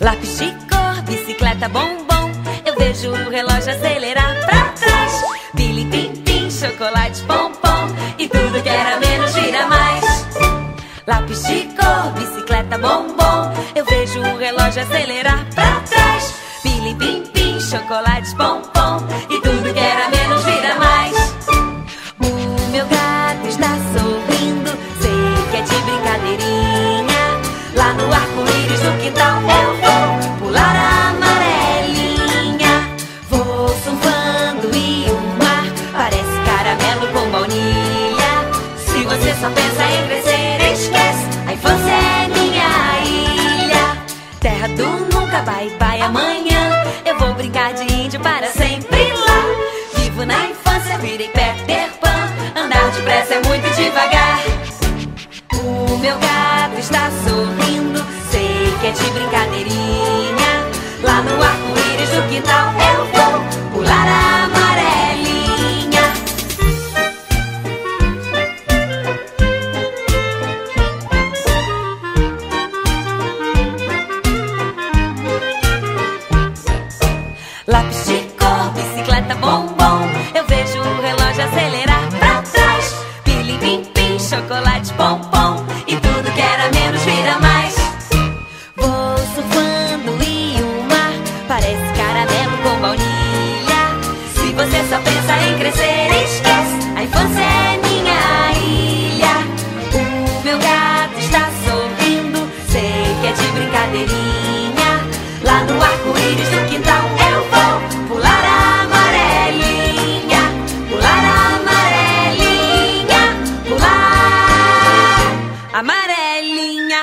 Lápis de cor, bicicleta, bombom. Eu vejo o relógio acelerar pra trás. Pilim, pim, pim, chocolate, pompom. E tudo que era menos vira mais. Lápis de cor, bicicleta, bombom. Eu vejo o relógio acelerar pra trás. Pilim, pim, pim, chocolate, pompom. E tudo que era menos vira mais. O meu gato está sorrindo, sei que é de brincadeirinha. Lá no arco-íris do quintal eu vou pular a amarelinha. Vou surfando e o mar parece caramelo com baunilha. Se você só pensa em crescer, esquece, a infância é minha ilha. Terra do nunca, bye bye amanhã. Eu vou brincar de índio para sempre lá. Vivo na infância, virei Peter Pan. Andar depressa é muito devagar. O meu gato está sorrindo, sei que é de brincadeirinha. Lá no arco-íris do quintal eu vou pular a amarelinha. Lápis de cor, bicicleta, bombom. Eu vejo o relógio acelerar pra trás. Pilim, pim, pim, chocolate, pompom. E tudo que era menos vira mais. Vou surfando e o mar parece caramelo com baunilha. Se você só pensa em crescer, esquece, a infância é minha ilha. O meu gato está sorrindo, sei que é de brincadeirinha. Lá no arco-íris do quintal eu vou pular a amarelinha. Pular a amarelinha. Pular a amarelinha.